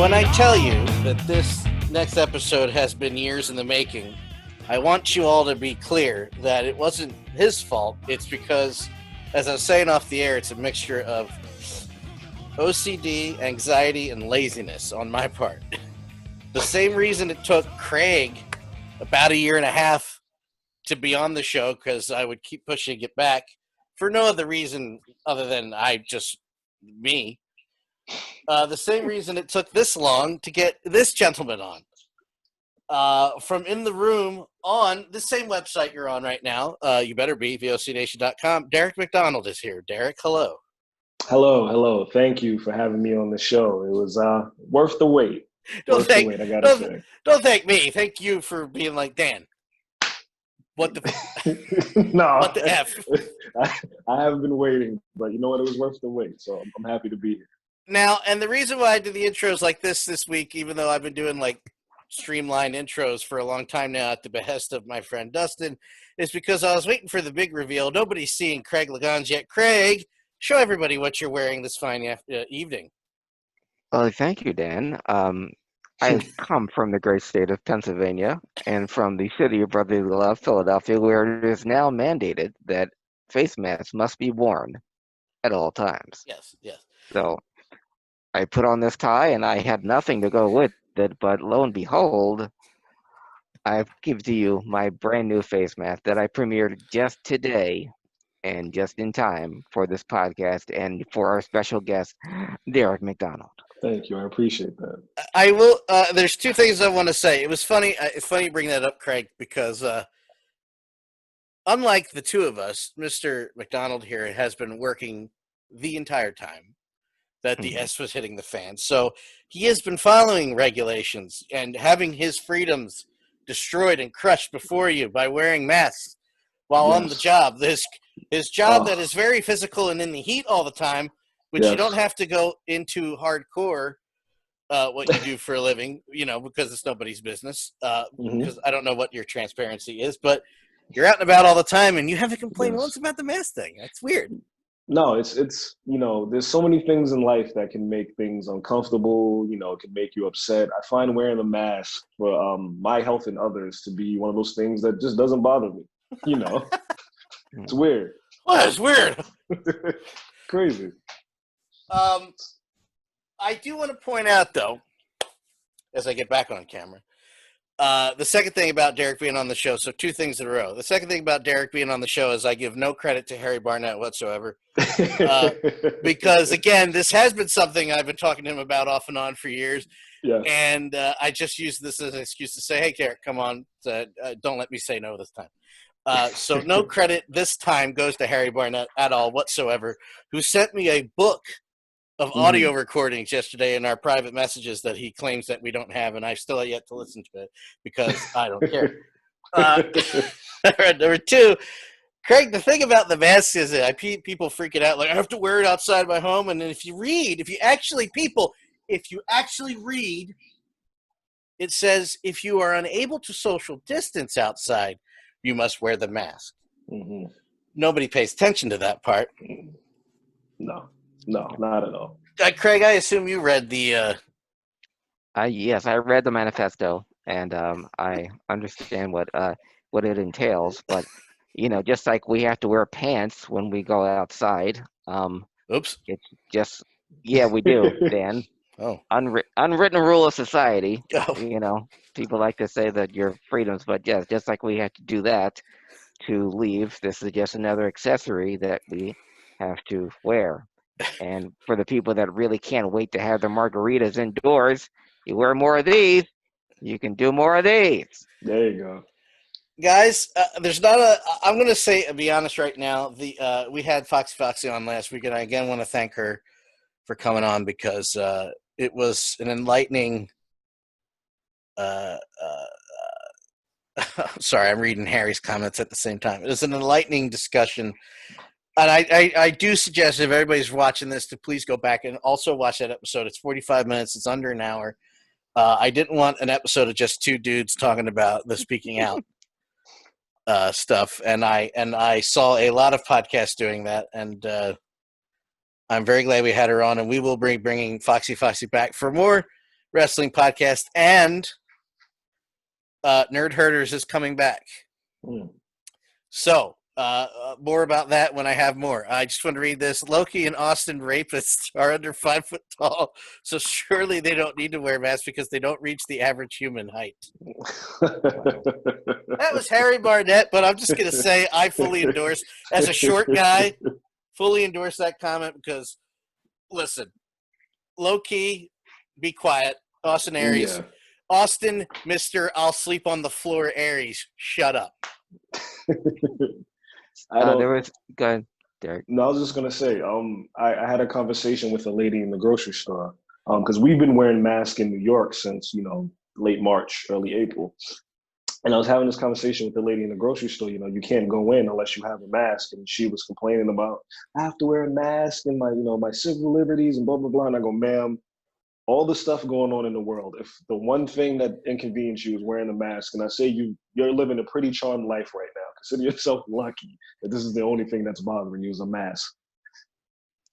When I tell you that this next episode has been years in the making, I want you all to be clear that it wasn't his fault. It's because, as I was saying off the air, it's a mixture of OCD, anxiety, and laziness on my part. The same reason it took Craig about a year and a half to be on the show, because I would keep pushing to get back for no other reason other than me. The same reason it took this long to get this gentleman on. From In the Room on the same website you're on right now, you better be, vocnation.com. Derek McDonald is here. Derek, hello. Hello. Thank you for having me on the show. It was worth the wait. Don't thank me. Thank you for being like, Dan, what the no, what the F? I haven't been waiting, but you know what? It was worth the wait, so I'm happy to be here. Now, and the reason why I did the intros like this week, even though I've been doing like streamlined intros for a long time now at the behest of my friend Dustin, is because I was waiting for the big reveal. Nobody's seeing Craig Lagrange yet. Craig, show everybody what you're wearing this fine evening. Well, thank you, Dan. I come from the great state of Pennsylvania and from the city of brotherly love, Philadelphia, where it is now mandated that face masks must be worn at all times. Yes. So I put on this tie, and I had nothing to go with it, but lo and behold, I give to you my brand new face mask that I premiered just today and just in time for this podcast and for our special guest, Derek McDonald. Thank you. I appreciate that. I will. There's two things I want to say. It was funny. It's funny you bring that up, Craig, because unlike the two of us, Mr. McDonald here has been working the entire time that the S was hitting the fan. So he has been following regulations and having his freedoms destroyed and crushed before you by wearing masks while on the job. His job that is very physical and in the heat all the time, which you don't have to go into hardcore what you do for a living, because it's nobody's business. Because I don't know what your transparency is, but you're out and about all the time and you haven't complained once about the mask thing. That's weird. No, it's there's so many things in life that can make things uncomfortable, it can make you upset. I find wearing a mask for my health and others to be one of those things that just doesn't bother me, It's weird. Well, it's weird. Crazy. I do want to point out, though, as I get back on camera, the second thing about Derek being on the show, so two things in a row. The second thing about Derek being on the show is I give no credit to Harry Barnett whatsoever. Because, again, this has been something I've been talking to him about off and on for years. Yes. And I just use this as an excuse to say, hey, Derek, come on. Don't let me say no this time. So no credit this time goes to Harry Barnett at all whatsoever, who sent me a book of audio recordings yesterday in our private messages that he claims that we don't have, and I've still yet to listen to it because I don't care. Number two, Craig, the thing about the mask is that people freaking out, like, I have to wear it outside my home, and then if you actually read, it says if you are unable to social distance outside, you must wear the mask. Nobody pays attention to that part. No, not at all. Craig, I assume you read the... Yes, I read the manifesto, and I understand what it entails. But just like we have to wear pants when we go outside. Oops. It's just we do, Dan. Oh. Unwritten rule of society. Oh. People like to say that your freedoms, but yes, just like we have to do that to leave, this is just another accessory that we have to wear. And for the people that really can't wait to have their margaritas indoors, you wear more of these, you can do more of these. There you go. Guys, there's not I'm going to be honest right now. We had Foxy on last week, and I again want to thank her for coming on because it was an enlightening sorry, I'm reading Harry's comments at the same time. It was an enlightening discussion. And I do suggest if everybody's watching this to please go back and also watch that episode. It's 45 minutes. It's under an hour. I didn't want an episode of just two dudes talking about the speaking out stuff. And I saw a lot of podcasts doing that. And I'm very glad we had her on. And we will be bringing Foxy back for more wrestling podcast, and Nerd Herders is coming back. So, more about that when I have more. I just want to read this. Loki and Austin rapists are under 5 foot tall, so surely they don't need to wear masks because they don't reach the average human height. That was Harry Barnett, but I'm just going to say I fully endorse, as a short guy, fully endorse that comment because, listen, low-key, be quiet. Austin Aries. Yeah. Austin, Mr. I'll sleep on the floor Aries, shut up. There was go ahead, Derek. No, I was just gonna say, I had a conversation with a lady in the grocery store, because we've been wearing masks in New York since late March, early April, and I was having this conversation with the lady in the grocery store. You can't go in unless you have a mask, and she was complaining about I have to wear a mask and my civil liberties and blah blah blah. And I go, ma'am, all the stuff going on in the world, if the one thing that inconvenienced you is wearing a mask, and I say you're living a pretty charmed life right now. Consider yourself lucky that this is the only thing that's bothering you is a mask.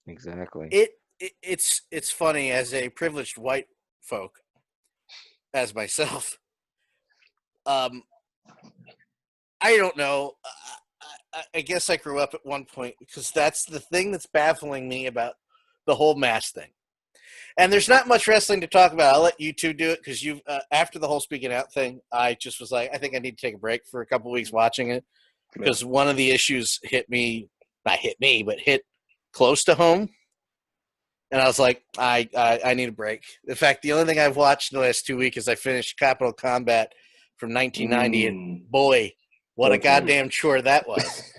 Exactly. It's funny, as a privileged white folk, as myself. I don't know. I guess I grew up at one point because that's the thing that's baffling me about the whole mask thing. And there's not much wrestling to talk about. I'll let you two do it because you after the whole speaking out thing, I just was like, I think I need to take a break for a couple weeks watching it because one of the issues hit close to home. And I was like, I need a break. In fact, the only thing I've watched in the last 2 weeks is I finished Capital Combat from 1990. And boy, what a goddamn chore that was.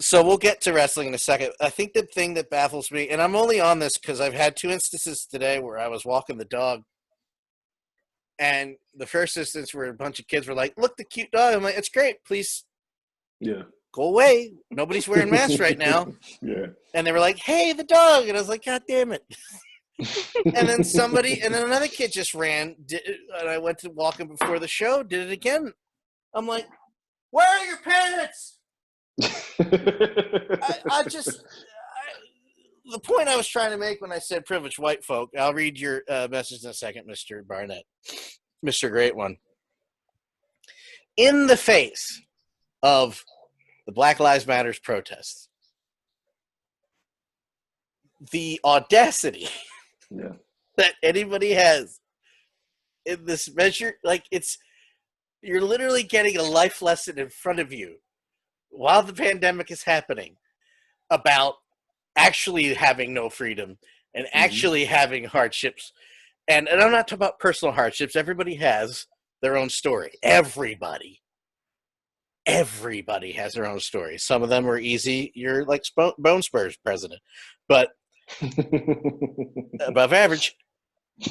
So we'll get to wrestling in a second. I think the thing that baffles me, and I'm only on this because I've had 2 instances today where I was walking the dog. And the first instance where a bunch of kids were like, look, the cute dog. I'm like, it's great. Please go away. Nobody's wearing masks right now. Yeah. And they were like, hey, the dog. And I was like, God damn it. And then another kid just ran. And I went to walk him before the show, did it again. I'm like, where are your parents? The point I was trying to make when I said privileged white folk, I'll read your message in a second, Mr. Barnett, Mr. Great One. In the face of the Black Lives Matters protests, the audacity that anybody has in this measure, you're literally getting a life lesson in front of you while the pandemic is happening about actually having no freedom and actually having hardships. And I'm not talking about personal hardships. Everybody has their own story. Everybody has their own story. Some of them are easy. You're like Bone Spurs president, but above average.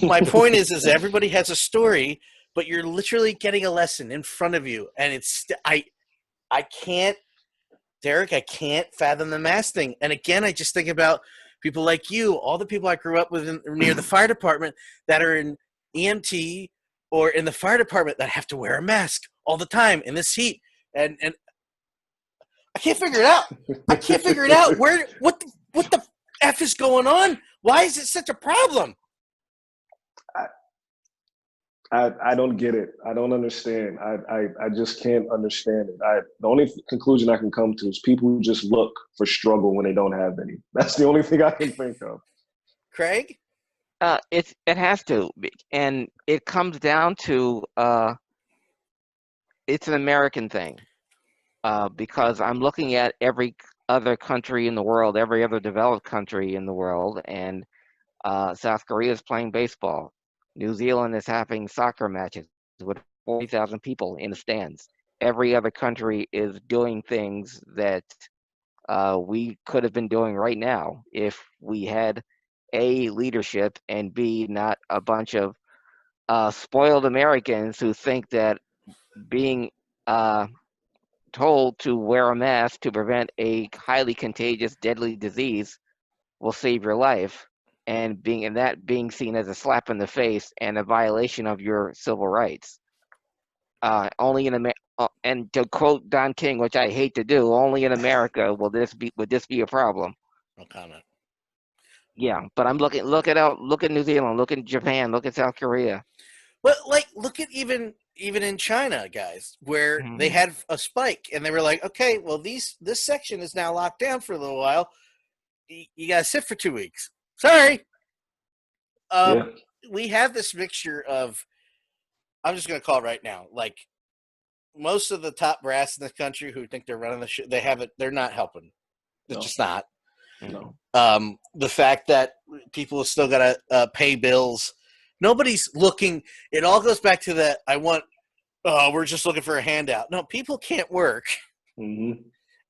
My point is everybody has a story, but you're literally getting a lesson in front of you. And I can't, Derek, I can't fathom the mask thing. And again, I just think about people like you, all the people I grew up with near the fire department that are in EMT or in the fire department that have to wear a mask all the time in this heat. And I can't figure it out. What the F is going on? Why is it such a problem? I don't get it. I don't understand. I just can't understand it. The only conclusion I can come to is people just look for struggle when they don't have any. That's the only thing I can think of. Craig? It has to, and it comes down to it's an American thing, because I'm looking at every other country in the world, every other developed country in the world, and South Korea is playing baseball. New Zealand is having soccer matches with 40,000 people in the stands. Every other country is doing things that we could have been doing right now if we had A, leadership, and B, not a bunch of spoiled Americans who think that being told to wear a mask to prevent a highly contagious, deadly disease will save your life. And being seen as a slap in the face and a violation of your civil rights. Only in and to quote Don King, which I hate to do, only in America will this be a problem. No comment. Yeah, but I'm looking. Look at New Zealand. Look at Japan. Look at South Korea. But like, look at even in China, guys, where they Mhm. had a spike, and they were like, okay, well, this section is now locked down for a little while. You gotta sit for 2 weeks. Sorry. Yeah. We have this mixture of. I'm just gonna call it right now. Like most of the top brass in this country who think they're running the shit, they haven't. They're not helping. They're No. just not. Mhm. No. The fact that people have still got to pay bills. Nobody's looking. It all goes back to that. We're just looking for a handout. No, people can't work Mm-hmm.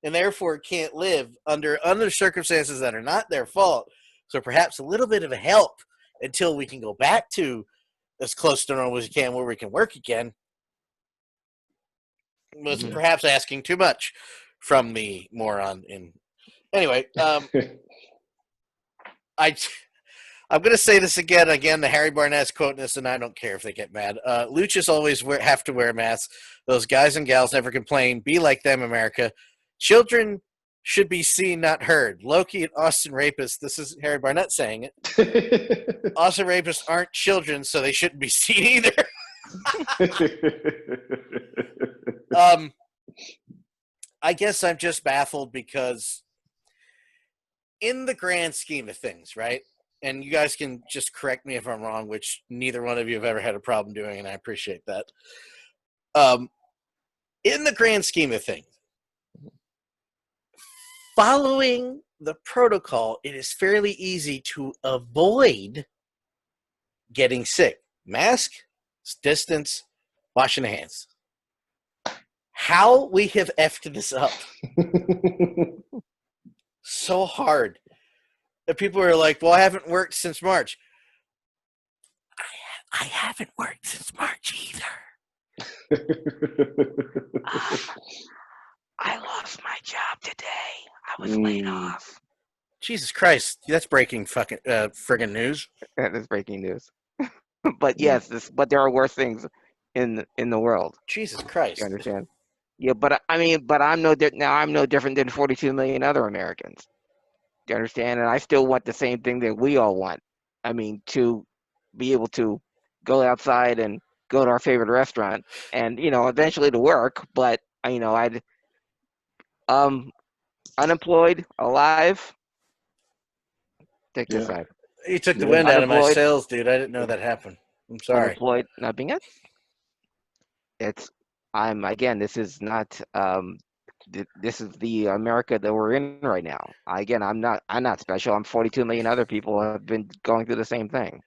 and therefore can't live under circumstances that are not their fault. So perhaps a little bit of a help until we can go back to as close to normal as we can, where we can work again, was Mhm. perhaps asking too much from the moron. In anyway, I I'm going to say this again. Again, the Harry Barnett's quoting this, and I don't care if they get mad. Luchas always have to wear masks. Those guys and gals never complain. Be like them, America. Children should be seen, not heard. Loki and Austin rapists. This is Harry Barnett saying it. Austin rapists aren't children, so they shouldn't be seen either. I guess I'm just baffled because, in the grand scheme of things, right? And you guys can just correct me if I'm wrong, which neither one of you have ever had a problem doing, and I appreciate that. In the grand scheme of things, following the protocol, it is fairly easy to avoid getting sick. Mask, distance, washing the hands. How we have effed this up so hard that people are like, well, I haven't worked since March. I haven't worked since March either. I lost my job today. I was laid off. Jesus Christ, that's breaking fucking friggin' news. That is breaking news. But yes, but there are worse things in the world. Jesus You Christ. understand? Yeah, but I mean, but I'm no different than 42 million other Americans. Do you understand? And I still want the same thing that we all want. I mean, to be able to go outside and go to our favorite restaurant, and eventually to work. But I'd um unemployed, alive. Take this Yeah. side. You took the Yeah. wind out of my Unemployed, sails, dude. I didn't know that happened. I'm sorry. unemployed, not being it. It's I'm again. This is not this is the America that we're in right now. Again, I'm not special. I'm 42 million other people have been going through the same thing.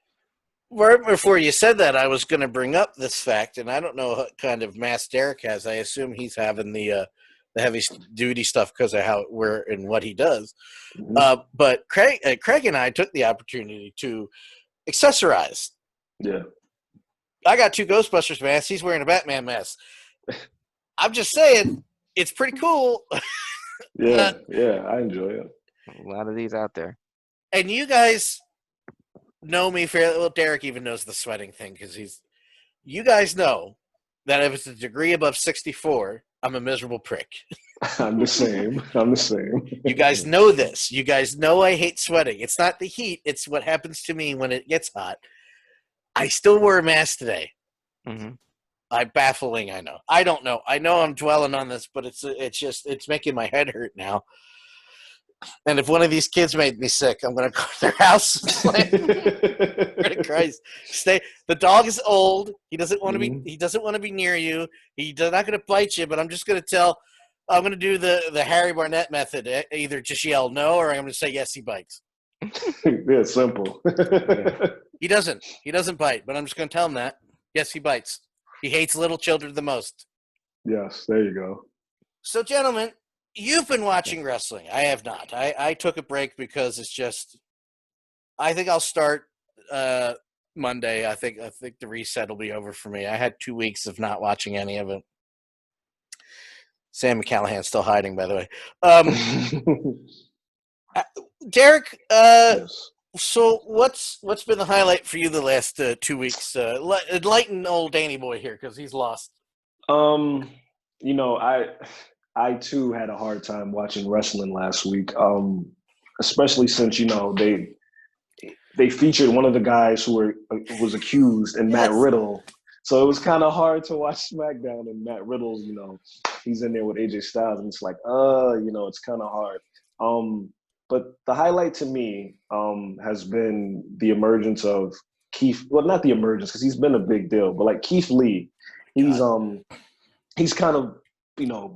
Right before you said that, I was going to bring up this fact, and I don't know what kind of mask Derek has. I assume he's having the heavy duty stuff because of how where and what he does. Mm-hmm. But Craig and I took the opportunity to accessorize. Yeah. I got two Ghostbusters masks. He's wearing a Batman mask. I'm just saying, it's pretty cool. Yeah. Yeah. I enjoy it. A lot of these out there. And you guys know me fairly well. Derek even knows the sweating thing because you guys know that if it's a degree above 64, I'm a miserable prick. I'm the same. I'm the same. You guys know this. You guys know I hate sweating. It's not the heat, it's what happens to me when it gets hot. I still wear a mask today. Hmm. I'm baffling, I know. I don't know. I know I'm dwelling on this, but it's making my head hurt now. And if one of these kids made me sick, I'm gonna go to their house and slam them. Christ. Stay. The dog is old. He doesn't want to be. Mhm. He doesn't want to be near you. He's not going to bite you. But I'm just going to tell. I'm going to do the Harry Barnett method. Either just yell no, or I'm going to say yes. He bites. Yeah, simple. He doesn't. He doesn't bite. But I'm just going to tell him that. Yes, he bites. He hates little children the most. Yes, there you go. So, gentlemen, you've been watching wrestling. I have not. I took a break because it's just. I think I'll start Monday. I think the reset will be over for me. I had 2 weeks of not watching any of it. Sam McCallahan's still hiding, by the way. Derek, Yes. so what's been the highlight for you the last 2 weeks? Enlighten old Danny boy here because he's lost. You know, I too had a hard time watching wrestling last week. Especially since, they featured one of the guys who was accused, and Matt Yes. Riddle. So it was kind of hard to watch SmackDown, and Matt Riddle's, he's in there with AJ Styles, and it's like, it's kind of hard. But the highlight to me has been the emergence of Keith. Well, not the emergence because he's been a big deal, but like Keith Lee, he's kind of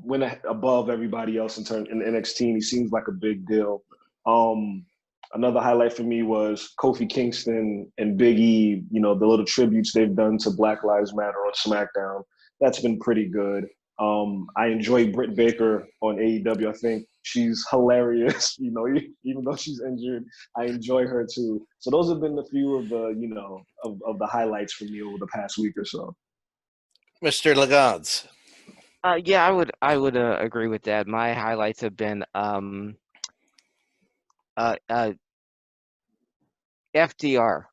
went above everybody else in NXT. And he seems like a big deal. Another highlight for me was Kofi Kingston and Big E. The little tributes they've done to Black Lives Matter on SmackDown. That's been pretty good. I enjoy Britt Baker on AEW. I think she's hilarious. Even though she's injured, I enjoy her too. So those have been a few of the of the highlights for me over the past week or so. Mr. Lagans. Yeah, I would agree with that. My highlights have been FDR.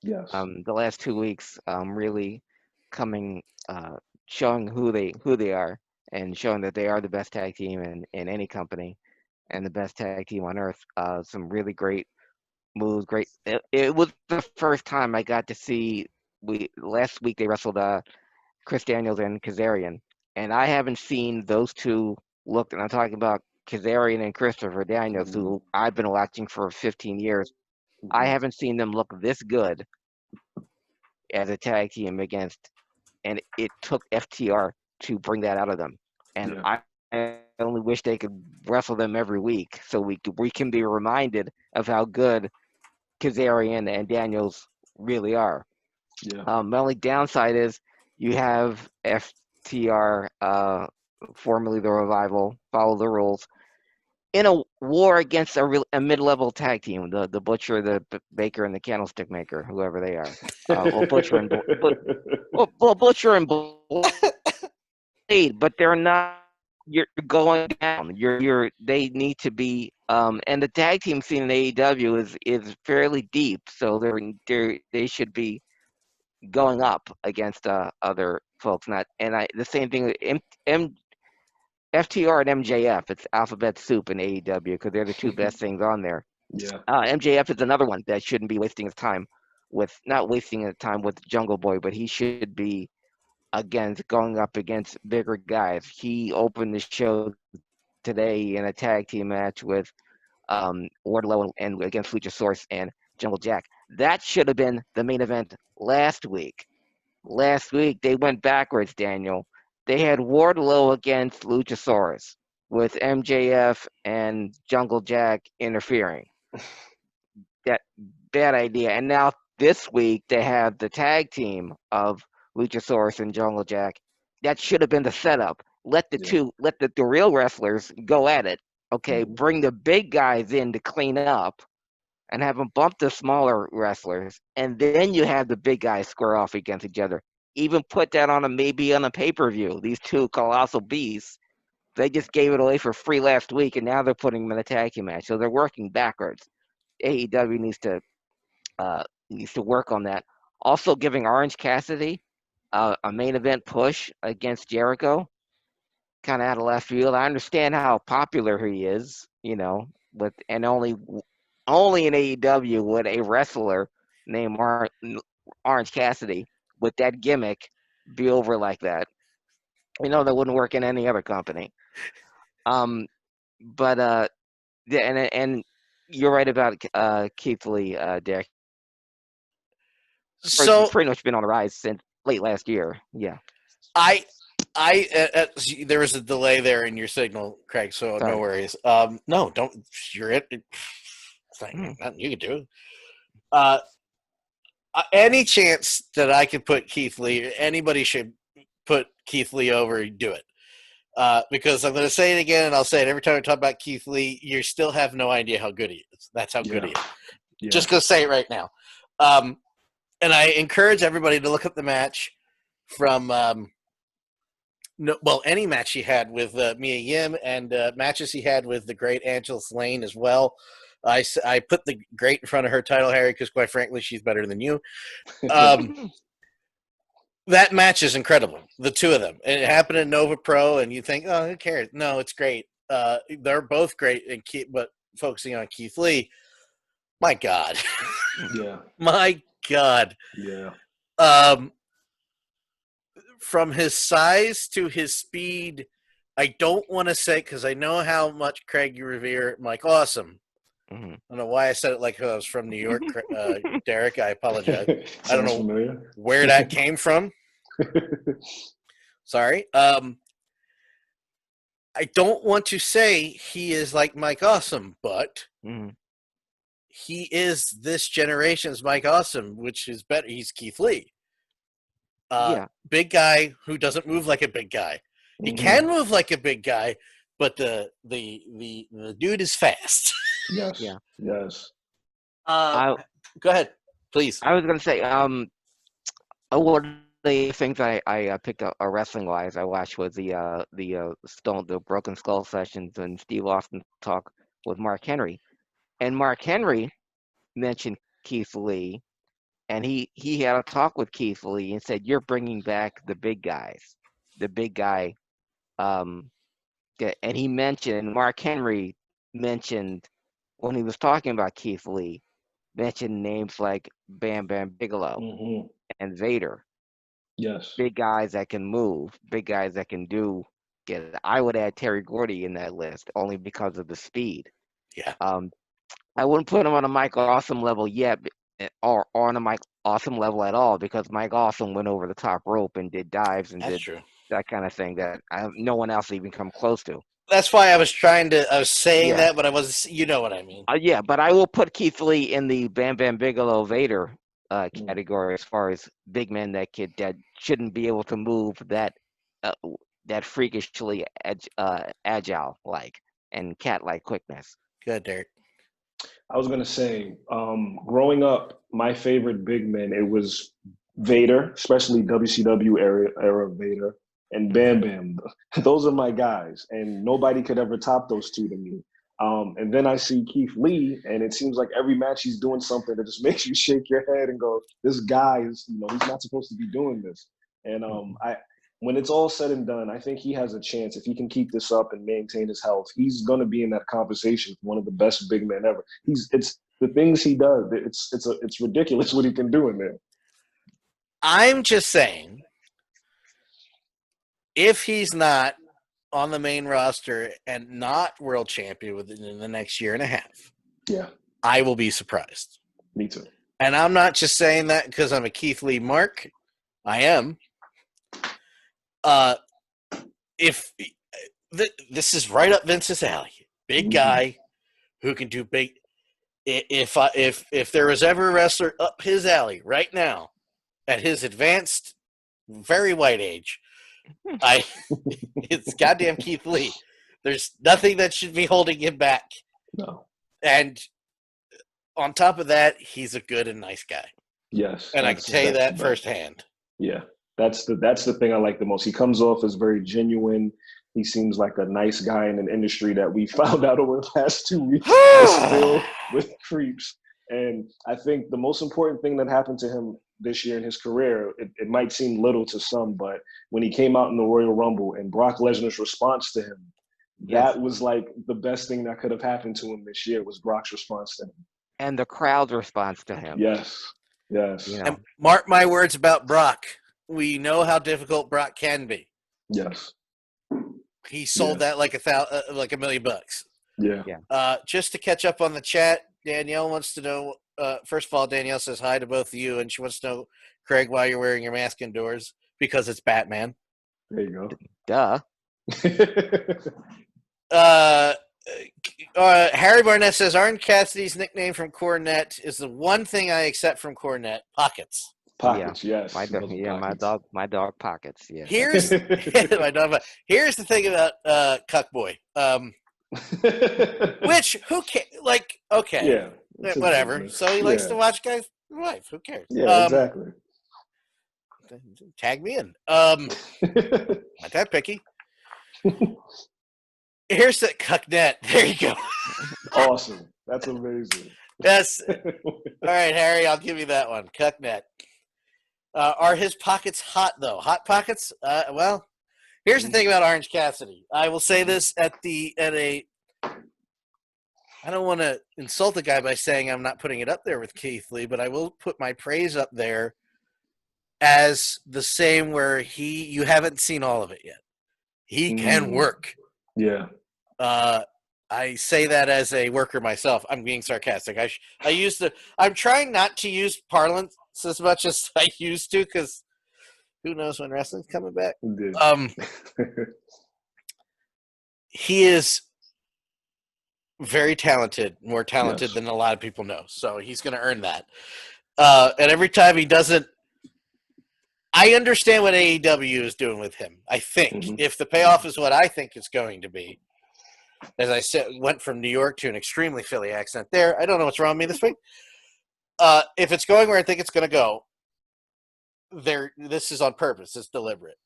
Yes. The last 2 weeks, really coming, showing who they are, and showing that they are the best tag team in any company, and the best tag team on earth. Some really great moves. Great. It was the first time I got to see. Last week they wrestled Chris Daniels and Kazarian, and I haven't seen those two look. And I'm talking about Kazarian and Christopher Daniels, who I've been watching for 15 years. I haven't seen them look this good as a tag team and it took FTR to bring that out of them. And I only wish they could wrestle them every week so we can be reminded of how good Kazarian and Daniels really are. Yeah. My only downside is you have FTR, formerly the Revival, follow the rules, in a war against a mid-level tag team, the Butcher, the Baker, and the Candlestick Maker, whoever they are. Butcher and Blade, but they're not. You're going down. They need to be. And the tag team scene in AEW is fairly deep, so they should be going up against other folks. The same thing. FTR and MJF, it's alphabet soup in AEW because they're the two best things on there. Yeah. MJF is another one that shouldn't be wasting his time not wasting his time with Jungle Boy, but he should be going up against bigger guys. He opened the show today in a tag team match with Wardlow and against Luchasaurus and Jungle Jack. That should have been the main event last week. Last week they went backwards, Daniel. They had Wardlow against Luchasaurus with MJF and Jungle Jack interfering. That bad idea. And now this week they have the tag team of Luchasaurus and Jungle Jack. That should have been the setup. Let the real wrestlers go at it. Okay, bring the big guys in to clean up and have them bump the smaller wrestlers, and then you have the big guys square off against each other. Even put that maybe on a pay-per-view. These two colossal beasts, they just gave it away for free last week, and now they're putting them in a tag team match. So they're working backwards. AEW needs to work on that. Also, giving Orange Cassidy a main event push against Jericho, kind of out of left field. I understand how popular he is, and only in AEW would a wrestler named Orange Cassidy with that gimmick be over like that. That wouldn't work in any other company. But and you're right about Keith Lee, Derek. So pretty much been on the rise since late last year. Yeah. There was a delay there in your signal, Craig. So Sorry. No worries. No, don't. You're it. It's nothing you can do. Any chance that I could put Keith Lee, anybody should put Keith Lee over, do it. Because I'm going to say it again, and I'll say it every time I talk about Keith Lee. You still have no idea how good he is. That's how good he is. Yeah. Just going to say it right now. And I encourage everybody to look up the match from any match he had with Mia Yim, and matches he had with the great Angela Lane as well. I put the great in front of her title, Harry, because quite frankly, she's better than you. That match is incredible, the two of them. And it happened in Nova Pro, and you think, oh, who cares? No, it's great. They're both great, but focusing on Keith Lee, my God. Yeah. My God. Yeah. From his size to his speed, I don't want to say, because I know how much Craig you revere Mike Awesome. Mhm. I don't know why I said it like I was from New York, Derek. I apologize. I don't Sounds know familiar. where that came from. Sorry. I don't want to say he is like Mike Awesome, but Mhm. he is this generation's Mike Awesome, which is better. He's Keith Lee. Yeah. Big guy who doesn't move like a big guy. He can move like a big guy, but the dude is fast. Yes. Yeah. Yes. I Go ahead, please. I was gonna say one of the things I picked up wrestling wise I watched was the Broken Skull sessions and Steve Austin talk with Mark Henry, and Mark Henry mentioned Keith Lee, and he had a talk with Keith Lee and said, "You're bringing back the big guys, the big guy." Um, and he mentioned Mark Henry mentioned when he was talking about Keith Lee, mentioned names like Bam Bam Bigelow Mm-hmm. and Vader, Yes. big guys that can move, big guys that can do. Get. I would add Terry Gordy in that list only because of the speed. Yeah, Um, I wouldn't put him on a Mike Awesome level yet, or on a Mike Awesome level at all, because Mike Awesome went over the top rope and did dives and that's did true. that kind of thing that no one else even come close to. That's why I was saying Yeah, that, but I was, you know what I mean. yeah, but I will put Keith Lee in the Bam Bam Bigelow Vader category as far as big men that shouldn't be able to move uh, that freakishly agile like and cat like quickness. Good, Derek. I was gonna say, growing up, my favorite big men, it was Vader, especially WCW era Vader, and Bam Bam. Those are my guys, and nobody could ever top those two to me. And then I see Keith Lee, and it seems like every match he's doing something that just makes you shake your head and go, "This guy is, he's not supposed to be doing this." And I when it's all said and done, I think he has a chance if he can keep this up and maintain his health. He's going to be in that conversation for one of the best big men ever. It's the things he does. It's ridiculous what he can do in there. I'm just saying, if he's not on the main roster and not world champion within the next year and a half, Yeah, I will be surprised. me too. And I'm not just saying that because I'm a Keith Lee mark. I am. If this is right up Vince's alley, big guy who can do big. If there was ever a wrestler up his alley right now, at his advanced, very white age, it's goddamn Keith Lee. There's nothing that should be holding him back. No. And on top of that, he's a good and nice guy. Yes, And I can tell you that firsthand. Yeah, that's the thing I like the most. He comes off as very genuine. He seems like a nice guy in an industry that we found out over the past 2 weeks is filled with creeps. And I think the most important thing that happened to him this year in his career, it might seem little to some, but when he came out in the Royal Rumble and Brock Lesnar's response to him, Yes. that was like the best thing that could have happened to him this year was Brock's response to him. And the crowd's response to him. Yes. Yes. You know. And mark my words about Brock. We know how difficult Brock can be. Yes. He sold that like $1 million. Yeah. Just to catch up on the chat, Danielle wants to know. First of all, Danielle says hi to both of you, and she wants to know, Craig, why you're wearing your mask indoors, because it's Batman. There you go. Duh. Harry Barnett says Orange Cassidy's nickname from Cornette is the one thing I accept from Cornette: pockets. Pockets, yes. My dog Pockets. Yeah. Here's my dog. Here's the thing about Cuckboy. Which who cares? Like, okay, yeah, whatever. So he likes to watch guys' wife. Who cares? Yeah, exactly. Tag me in. Not that picky. Here's the Cucknet. There you go. Awesome. That's amazing. Yes. All right, Harry, I'll give you that one. Cucknet. Are his pockets hot, though? Hot pockets? Well, here's the thing about Orange Cassidy. I will say this at a I don't want to insult the guy by saying I'm not putting it up there with Keith Lee, but I will put my praise up there as the same where you haven't seen all of it yet. He can work. Yeah. I say that as a worker myself. I'm being sarcastic. I'm trying not to use parlance as much as I used to, because who knows when wrestling's coming back. He is very talented, more talented than a lot of people know. So he's going to earn that. And every time he doesn't, I understand what AEW is doing with him. I think if the payoff is what I think it's going to be, as I said, went from New York to an extremely Philly accent there. I don't know what's wrong with me this week. If it's going where I think it's going to go, this is on purpose. It's deliberate,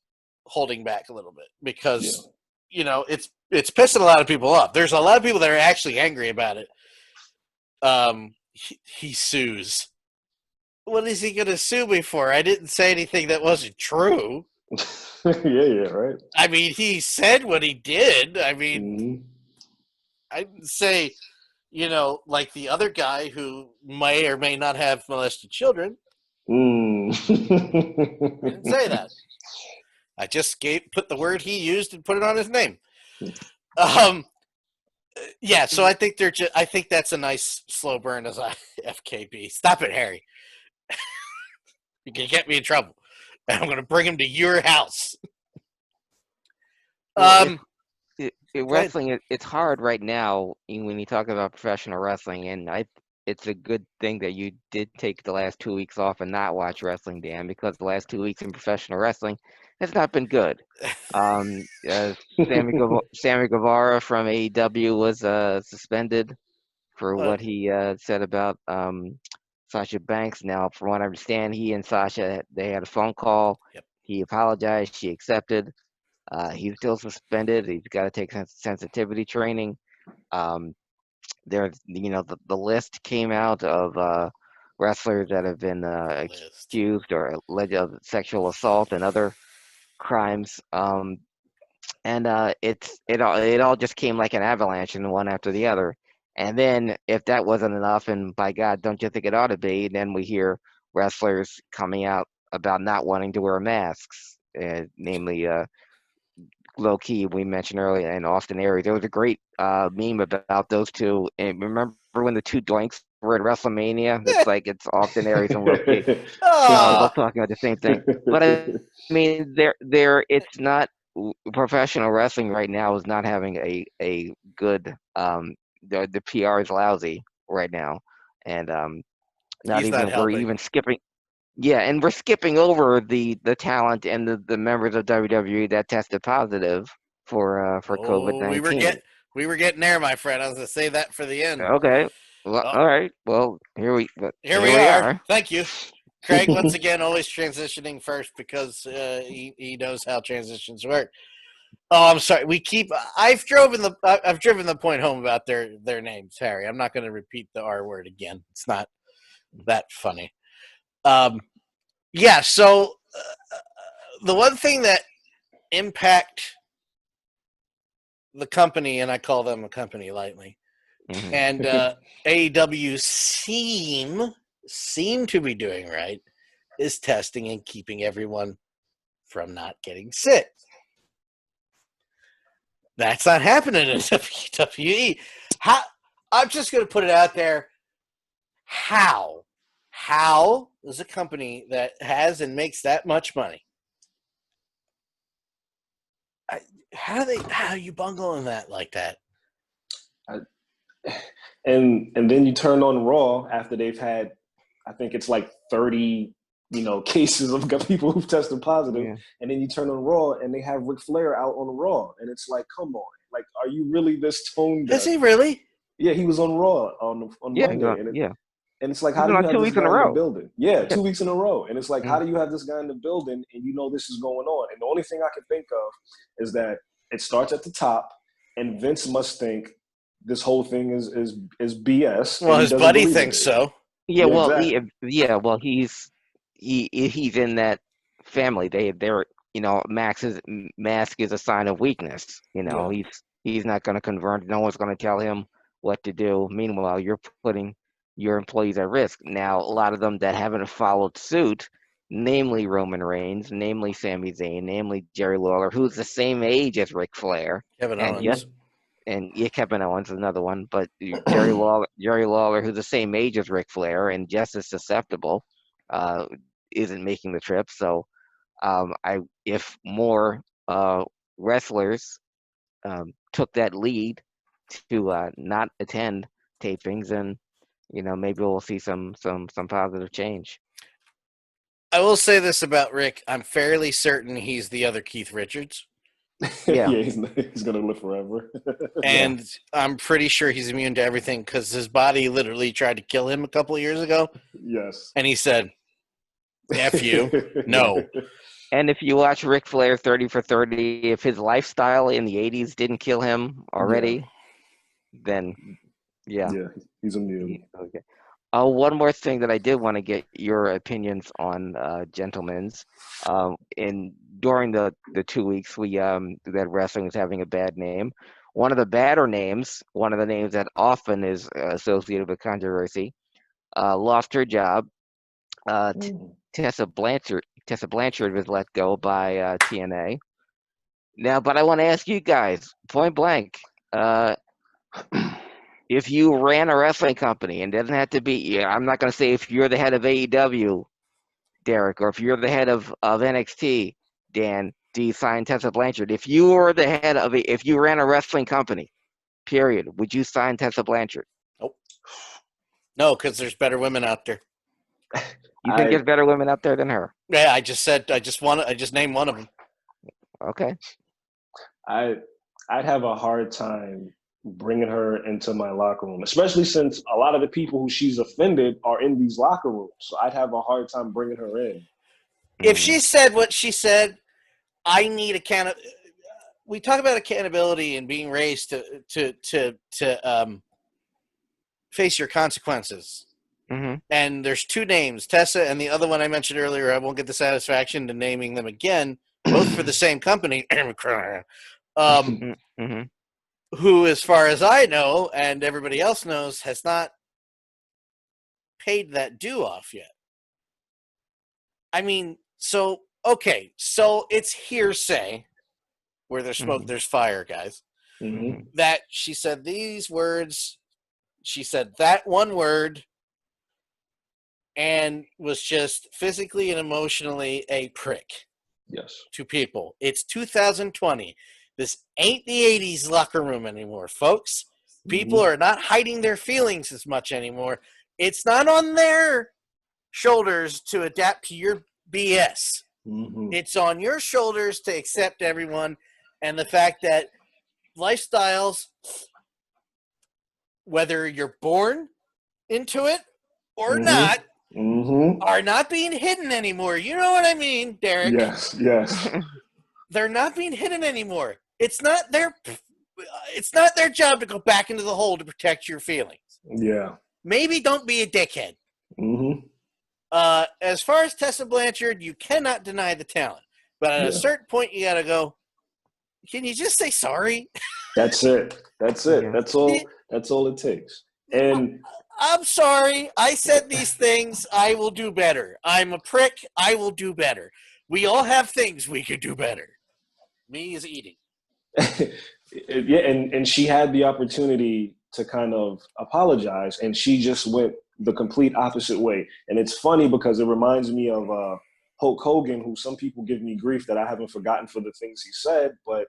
holding back a little bit because it's pissing a lot of people off. There's a lot of people that are actually angry about it. He sues. What is he going to sue me for? I didn't say anything that wasn't true. yeah, right. I mean, he said what he did. I mean, I didn't say, like the other guy who may or may not have molested children. I didn't say that. I just put the word he used and put it on his name. Yeah, so I think I think that's a nice slow burn as FKB. Stop it, Harry. You can get me in trouble. And I'm going to bring him to your house. Wrestling, it's hard right now when you talk about professional wrestling, and it's a good thing that you did take the last 2 weeks off and not watch wrestling, Dan, because the last 2 weeks in professional wrestling has not been good. Sammy Guevara from AEW was suspended for what he said about Sasha Banks. Now, from what I understand, he and Sasha, they had a phone call. Yep. He apologized. She accepted. He's still suspended. He's got to take sensitivity training. There's, the list came out of wrestlers that have been accused or alleged of sexual assault and other crimes. And it all just came like an avalanche, and one after the other. And then, if that wasn't enough, and by God, don't you think it ought to be? Then we hear wrestlers coming out about not wanting to wear masks, namely Low Key, we mentioned earlier, and Austin Aries. There was a great meme about those two. And remember when the two doinks were at WrestleMania? It's like it's Austin Aries and Low Key. They're both talking about the same thing. But I mean, it's not professional wrestling right now is not having a good. The PR is lousy right now, and we're even skipping. Yeah, and we're skipping over the talent and the members of WWE that tested positive for COVID-19. We were getting there, my friend. I was going to say that for the end. Okay. Well, all right. Well, here we are. Thank you, Craig. Once again, always transitioning first because he knows how transitions work. Oh, I'm sorry. I've driven the point home about their names, Harry. I'm not going to repeat the R word again. It's not that funny. Yeah, so the one thing that impact the company, and I call them a company lightly, and AEW seem to be doing right, is testing and keeping everyone from not getting sick. That's not happening in WWE. I'm just going to put it out there. How is a company that has and makes that much money? How are you bungling that like that? And then you turn on Raw after they've had, I think it's like 30, cases of people who've tested positive, and then you turn on Raw and they have Ric Flair out on Raw, and it's like, come on, like, are you really this tone deaf? Is he really? Yeah, he was on Raw on Monday, and it's like, how do you have 2 this weeks in guy a in row? the building? Yeah, 2 weeks in a row, and it's like, how do you have this guy in the building and this is going on? And the only thing I can think of is that it starts at the top, and Vince must think this whole thing is BS. Well, his buddy thinks so. Yeah, well, exactly. he's in that family. They're mask is a sign of weakness. He's not going to convert. No one's going to tell him what to do. Meanwhile, you're putting your employees at risk. Now, a lot of them that haven't followed suit, namely Roman Reigns, namely Sami Zayn, namely Jerry Lawler, who's the same age as Ric Flair, Kevin and Owens. Kevin Owens is another one, but Jerry Lawler, who's the same age as Ric Flair and just as susceptible, isn't making the trip. So, if more wrestlers took that lead to not attend tapings, and maybe we'll see some positive change. I will say this about Rick. I'm fairly certain he's the other Keith Richards. Yeah. Yeah, he's gonna live forever. And I'm pretty sure he's immune to everything because his body literally tried to kill him a couple of years ago. Yes. And he said, F you. No. And if you watch Ric Flair 30 for 30, if his lifestyle in the 80s didn't kill him already, then yeah. Yeah, he's immune. Okay. One more thing that I did want to get your opinions on, gentlemen's. During the 2 weeks that wrestling was having a bad name, one of the badder names, one of the names that often is associated with controversy, lost her job. Tessa Blanchard was let go by TNA. Now, but I want to ask you guys, point blank, if you ran a wrestling company, and it doesn't have to be, I'm not going to say if you're the head of AEW, Derek, or if you're the head of NXT, Dan, do you sign Tessa Blanchard? If you were the head of if you ran a wrestling company, period, would you sign Tessa Blanchard? Nope. No, because there's better women out there. You think there's better women out there than her? Yeah, I just named one of them. Okay. I'd have a hard time bringing her into my locker room, especially since a lot of the people who she's offended are in these locker rooms. So I'd have a hard time bringing her in. If she said what she said, I need we talk about accountability and being raised to face your consequences. Mm-hmm. And there's two names, Tessa and the other one I mentioned earlier. I won't get the satisfaction to naming them again, both for the same company. Mm-hmm. Who, as far as I know, and everybody else knows, has not paid that due off yet. I mean, so it's hearsay. Where there's smoke, there's fire, guys. Mm-hmm. That she said these words, she said that one word, and was just physically and emotionally a prick. Yes. To people. It's 2020. This ain't the 80s locker room anymore, folks. People are not hiding their feelings as much anymore. It's not on their shoulders to adapt to your BS. Mm-hmm. It's on your shoulders to accept everyone, and the fact that lifestyles, whether you're born into it or not, are not being hidden anymore. You know what I mean, Derek? Yes. They're not being hidden anymore. It's not their job to go back into the hole to protect your feelings. Yeah. Maybe don't be a dickhead. Mm-hmm. As far as Tessa Blanchard, you cannot deny the talent. But at a certain point, you got to go, can you just say sorry? That's it. Yeah. That's all it takes. And I'm sorry. I said these things. I will do better. I'm a prick. I will do better. We all have things we could do better. Me is eating. yeah, and she had the opportunity to kind of apologize, and she just went the complete opposite way. And it's funny because it reminds me of Hulk Hogan, who some people give me grief that I haven't forgotten for the things he said, but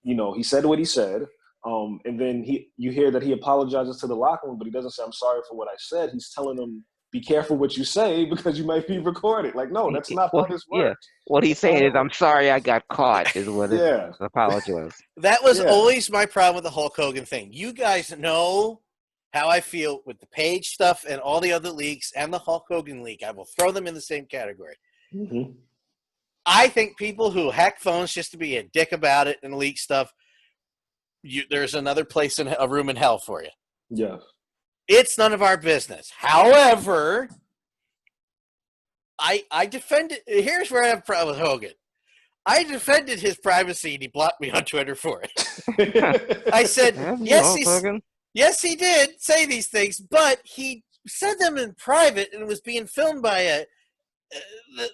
he said what he said. And then you hear that he apologizes to the locker room, but he doesn't say, I'm sorry for what I said. He's telling them, be careful what you say because you might be recorded. Like, no, that's not how this works. Yeah. What he's saying is, I'm sorry I got caught, is what his apology was. That was always my problem with the Hulk Hogan thing. You guys know how I feel with the Page stuff and all the other leaks and the Hulk Hogan leak. I will throw them in the same category. Mm-hmm. I think people who hack phones just to be a dick about it and leak stuff, there's another place in a room in hell for you. Yeah. It's none of our business. However, I defended. Here's where I have a problem with Hogan. I defended his privacy, and he blocked me on Twitter for it. I said, yes, Yes, he did say these things, but he said them in private, and it was being filmed by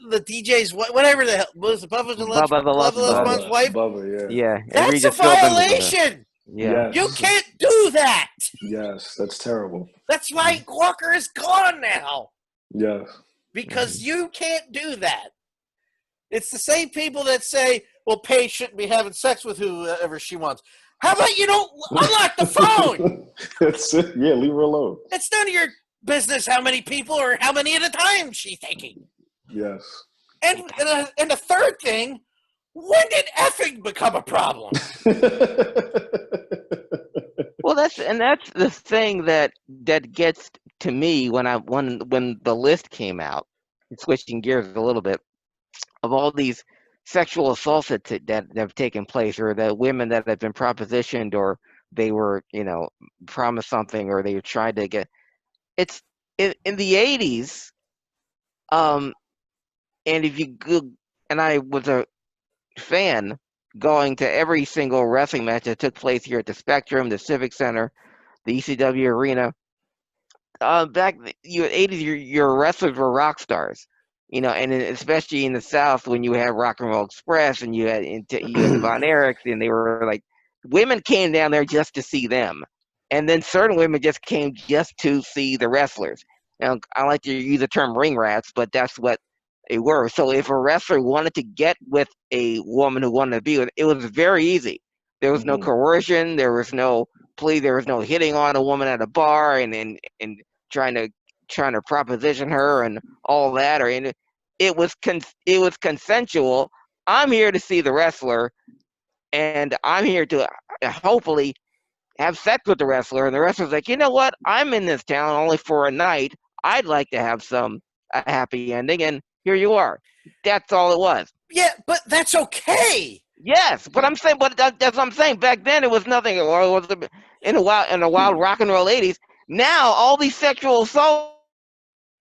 the DJ's whatever the hell was it, Bubba the Love Bubba Sponge. Lesbian's wife. Bubba, yeah. Yeah, and That's a Regis Philbin was in it. violation. Yeah. You Yes. can't do that. Yes, that's terrible. That's why Walker is gone now. Yes. Because you can't do that. It's the same people that say, well, Paige shouldn't be having sex with whoever she wants. How about you don't unlock the phone? That's it. Yeah, leave her alone. It's none of your business how many people or how many at a time she's taking. Yes. And the third thing, when did effing become a problem? Well, that's the thing that gets to me when the list came out. Switching gears a little bit, of all these sexual assaults that have taken place, or the women that have been propositioned, or they were promised something, or they tried to get. It's in the 80s, and if you go, and I was a fan going to every single wrestling match that took place here at the Spectrum, the Civic Center, the ECW Arena. Back you 80s, your wrestlers were rock stars, and especially in the South when you had Rock and Roll Express and you had the Von Erichs, and they were like, women came down there just to see them, and then certain women just came just to see the wrestlers. Now I like to use the term ring rats, but that's what they were. So if a wrestler wanted to get with a woman who wanted to be with, it was very easy. There was no coercion. There was no plea. There was no hitting on a woman at a bar and trying to proposition her and all that, it was consensual. I'm here to see the wrestler, and I'm here to hopefully have sex with the wrestler. And the wrestler's like, you know what? I'm in this town only for a night. I'd like to have a happy ending, and here you are. That's all it was. Yeah, but that's okay. Yes, but I'm saying, that's what I'm saying. Back then, it was nothing. Or it was in the wild rock and roll 80s. Now, all these sexual assaults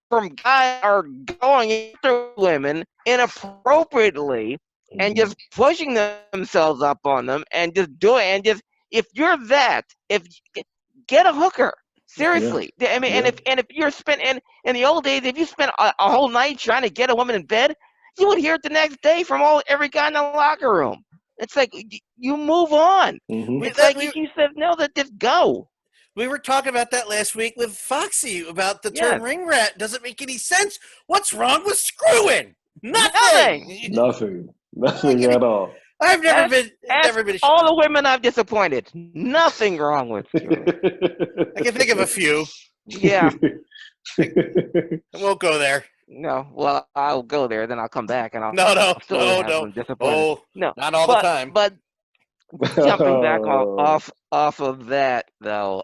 from guys are going after women inappropriately and just pushing themselves up on them and just if you're get a hooker. Seriously. Yeah. I mean, and if you're in the old days, if you spent a whole night trying to get a woman in bed, you would hear it the next day from every guy in the locker room. It's like you move on. It's like if you said no, that just go. We were talking about that last week with Foxy about the term ring rat. Doesn't make any sense. What's wrong with screwing? Nothing. Nothing at all. I've never been. All the women I've disappointed. Nothing wrong with screwing. I can think of a few. Yeah. I won't go there. No, well, I'll go there, then I'll come back and I'll no, no, not all the time. But jumping back off of that though,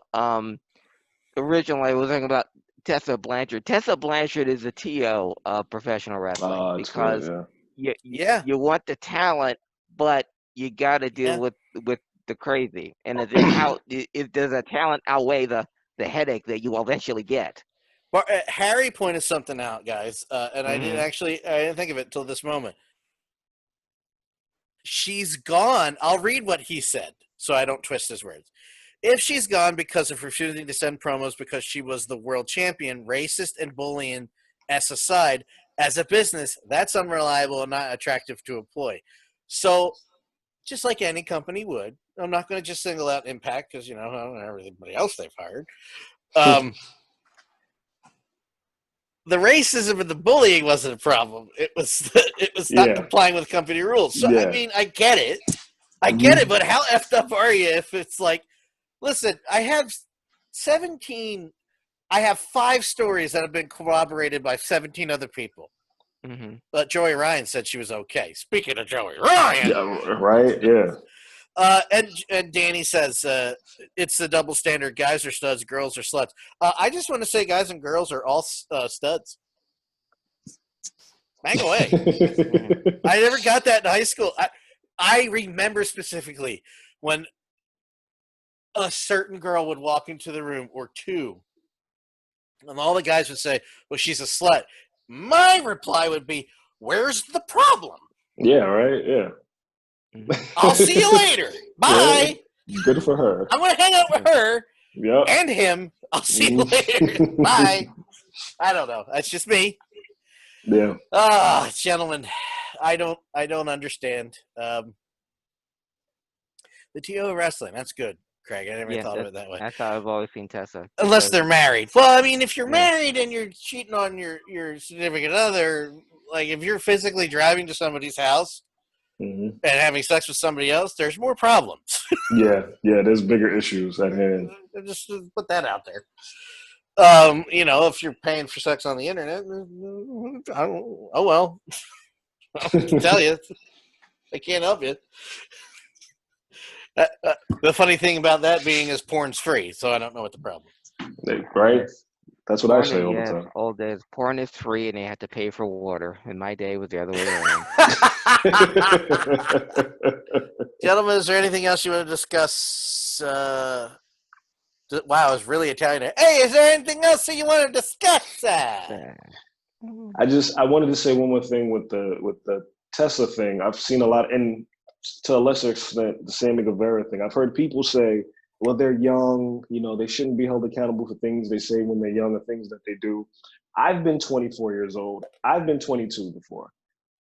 originally I was thinking about Tessa Blanchard. Tessa Blanchard is a TO of professional wrestling because you want the talent, but you got to deal with the crazy, and does the talent outweigh the headache that you eventually get? But Harry pointed something out, guys, and I didn't think of it until this moment. She's gone. I'll read what he said so I don't twist his words. If she's gone because of refusing to send promos because she was the world champion, racist and bullying aside, as a business, that's unreliable and not attractive to employ. So, just like any company would, I'm not going to just single out Impact because, I don't know everybody else they've hired. The racism and the bullying wasn't a problem. It was not complying with company rules. So I mean, I get it. But how effed up are you if it's like, listen, I have 5 stories that have been corroborated by 17 other people. But Joey Ryan said she was okay. Speaking of Joey Ryan, right? Yeah. And Danny says it's the double standard. Guys are studs, girls are sluts. I just want to say guys and girls are all studs. Bang away. I never got that in high school. I remember specifically when a certain girl would walk into the room, or two, and all the guys would say, well, she's a slut. My reply would be, where's the problem? Yeah, right? Yeah. I'll see you later. Bye. Yeah, good for her. I'm going to hang out with her. Yep. and him. I'll see you later. Bye. I don't know. That's just me. Yeah. Gentlemen, I don't understand. The TO of wrestling. That's good, Craig. I never thought of it that way. That's how I've always seen Tessa. Unless they're married. Well, I mean, if you're Yeah. married and you're cheating on your significant other, like if you're physically driving to somebody's house and having sex with somebody else, there's more problems. Yeah. There's bigger issues at hand. Just put that out there. If you're paying for sex on the internet, oh well. I can tell you, I can't help you. The funny thing about that being is porn's free, so I don't know what the problem is. Right? That's what I Porn say is, all the yes, time. old days. Porn is free, and they have to pay for water. In my day, it was the other way around. Gentlemen, is there anything else you want to discuss? Wow, it's really Italian. Hey, is there anything else that you want to discuss? I wanted to say one more thing with the Tessa thing. I've seen a lot, and to a lesser extent, the Sammy Guevara thing. I've heard people say, well, they're young, they shouldn't be held accountable for things they say when they're young or things that they do. I've been 24 years old. I've been 22 before.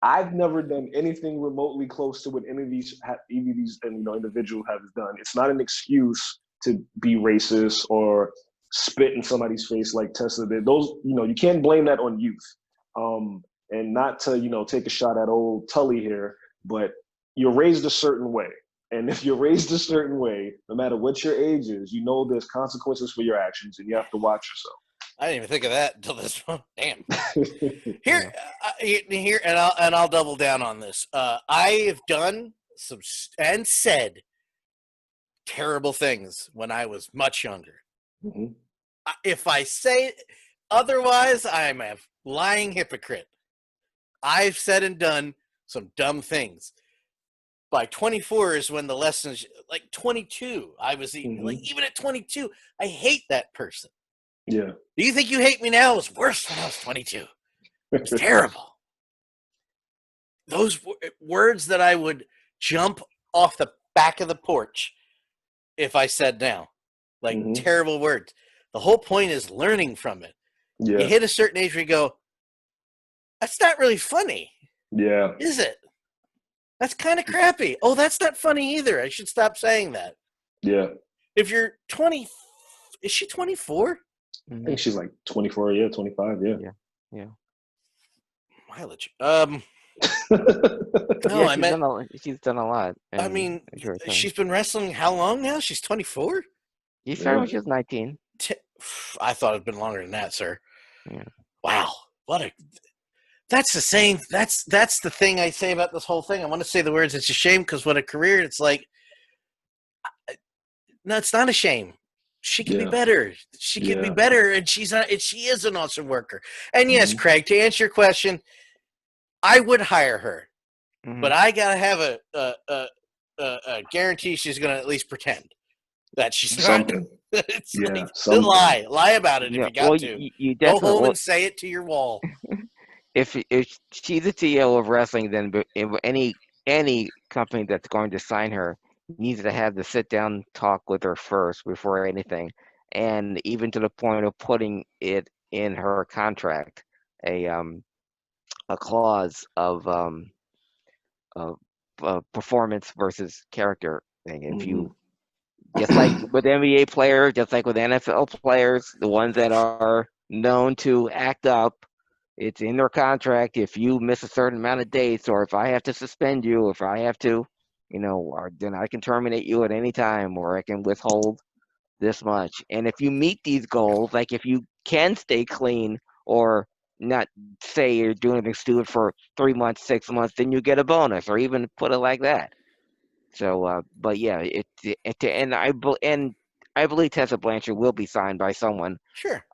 I've never done anything remotely close to what any of these individuals have done. It's not an excuse to be racist or spit in somebody's face like Tessa did. Those, you can't blame that on youth. And not to, take a shot at old Tully here, but you're raised a certain way. And if you're raised a certain way, no matter what your age is, there's consequences for your actions and you have to watch yourself. I didn't even think of that until this one. Damn. Here, and I'll double down on this. I have done some and said terrible things when I was much younger. Mm-hmm. If I say otherwise, I'm a lying hypocrite. I've said and done some dumb things. By 24 is when the lessons, like 22, I was even at 22, I hate that person. Yeah. Do you think you hate me now? It was worse when I was 22. It was terrible. Those words that I would jump off the back of the porch if I said now, like terrible words. The whole point is learning from it. Yeah. You hit a certain age where you go, that's not really funny. Yeah. Is it? That's kind of crappy. Oh, that's not funny either. I should stop saying that. Yeah. If you're 20, is she 24? I think she's like 24, 25, Yeah. Mileage. No, she's done a lot. I mean, she's been wrestling how long now? She's 24? You started when she was 19. I thought it'd been longer than that, sir. Yeah. Wow. That's the same. That's the thing I say about this whole thing. I want to say the words, it's a shame, because what a career, it's like, no, it's not a shame. She can be better. She can be better, and she is an awesome worker. And yes, Craig, to answer your question, I would hire her, but I gotta have a guarantee she's gonna at least pretend that she's something. It's lie about it if you got to. You go home and say it to your wall. If she's the CEO of wrestling, then any company that's going to sign her needs to have the sit down talk with her first before anything, and even to the point of putting it in her contract, a clause of performance versus character thing. If you, just like with NBA players, just like with NFL players, the ones that are known to act up, it's in their contract. If you miss a certain amount of dates, or if I have to suspend you, if I have to, then I can terminate you at any time, or I can withhold this much. And if you meet these goals, like if you can stay clean or not say you're doing anything stupid for 3 months, 6 months, then you get a bonus, or even put it like that. So, but yeah, and I believe Tessa Blanchard will be signed by someone. Sure.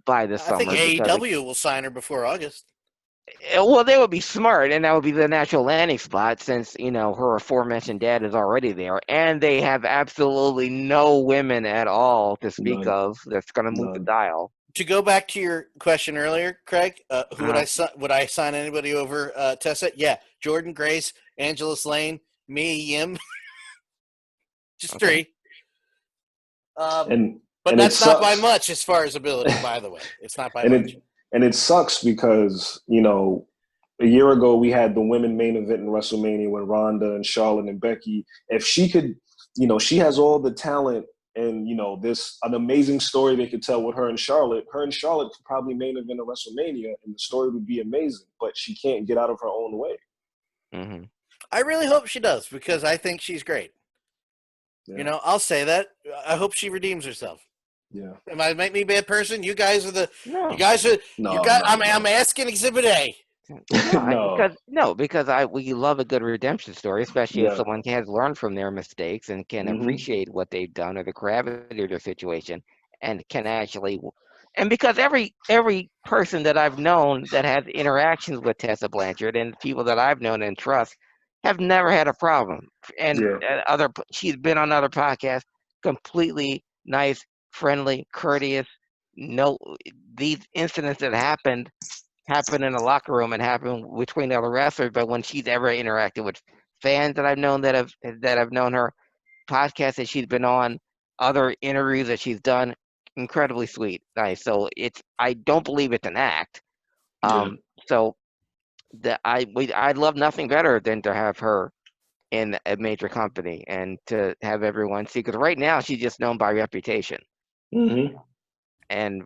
By this summer. I think AEW will sign her before August. Well, they would be smart, and that would be the natural landing spot, since her aforementioned dad is already there, and they have absolutely no women at all to speak of that's going to move the dial. To go back to your question earlier, Craig, who would I sign anybody over Tessa? Yeah, Jordan Grace, Angela Slane, Mia Yim, just three. But But And it that's not by sucks. much as far as ability, by the way. It's not by and much. it sucks because, you know, a year ago we had the women main event in WrestleMania when Ronda and Charlotte and Becky. If she could, you know, she has all the talent and, you know, this an amazing story they could tell with her and Charlotte. Her and Charlotte could probably main event a WrestleMania and the story would be amazing, but she can't get out of her own way. Mm-hmm. I really hope she does because I think she's great. Yeah. You know, I'll say that. I hope she redeems herself. Yeah. Am I make me a bad person? You guys are the. No. You guys are. No, you guys. no, I'm asking Exhibit A. Because we love a good redemption story, especially if Yeah. someone has learned from their mistakes and can Mhm. appreciate what they've done or the gravity of their situation, and can actually, and because every person that I've known that has interactions with Tessa Blanchard and people that I've known and trust have never had a problem, and Yeah. she's been on other podcasts, completely nice, friendly, courteous. No, these incidents that happened in the locker room and happen between the other wrestlers, but when she's ever interacted with fans that I've known that have known her, podcasts that she's been on, other interviews that she's done, incredibly sweet, nice. So I don't believe it's an act. Yeah. So that I'd love nothing better than to have her in a major company and to have everyone see, because right now she's just known by reputation. Mhm. And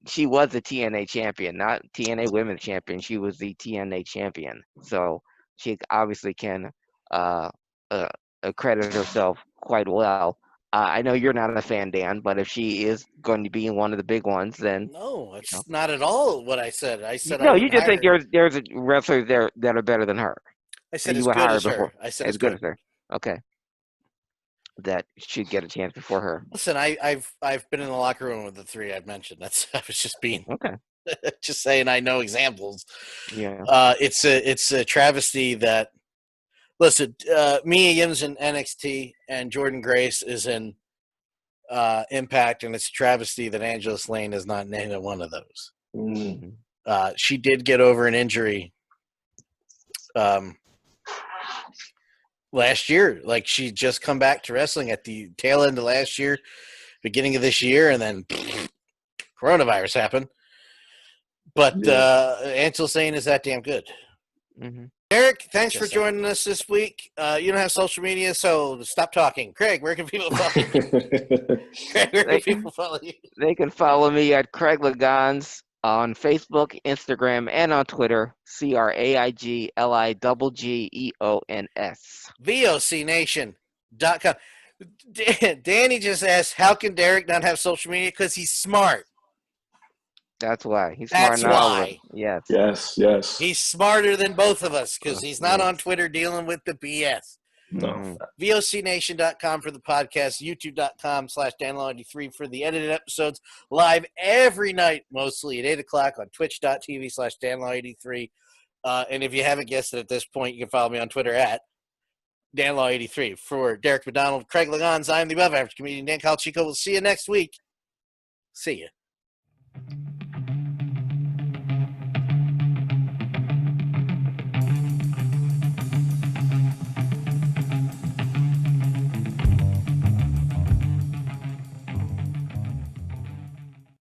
she was the TNA champion, not TNA Women's Champion. She was the TNA champion, so she obviously can uh, uh, accredit herself quite well. I know you're not a fan, Dan, but if she is going to be one of the big ones, then No, it's you know. not at all what I said. I said I No, you wouldn't just think hire her. there's wrestlers there that are better than her, I that said you as would good hire as her. before, I said as as good good. as her. Okay, that should get a chance before her. Listen, I've been in the locker room with the three I've mentioned. That's I was just being Okay, just saying I know examples. yeah, It's a travesty that listen, Mia Yim's in NXT and Jordan Grace is in Impact, and it's a travesty that Angela Slane is not named in one of those. Mhm. She did get over an injury last year. Like she just come back to wrestling at the tail end of last year, beginning of this year, and then coronavirus happened. But Yeah. Angela Slane is that damn good. hmm Eric, thanks Yes, for sir. joining us this week. You don't have social media, so stop talking. Craig, where can people follow you? Craig, where can they people follow you? They can follow me at Craig Lagans on Facebook, Instagram, and on Twitter. CraigLiGeons. VOCNation.com. Danny just asked, how can Derek not have social media? Because he's smart. That's why. He's smart, That's not all of us. why. Yes. Yes, yes. He's smarter than both of us because he's not Yes. on Twitter dealing with the BS. No. hmm VOCNation.com for the podcast, YouTube.com/Dan93 for the edited episodes, live every night, mostly at 8 o'clock on Twitch.tv/DanLaw83. And if you haven't guessed it at this point, you can follow me on Twitter at DanLaw83. For Derek McDonald, Craig Lagans, I'm the above average comedian Dan Calchico. We'll see you next week. See ya.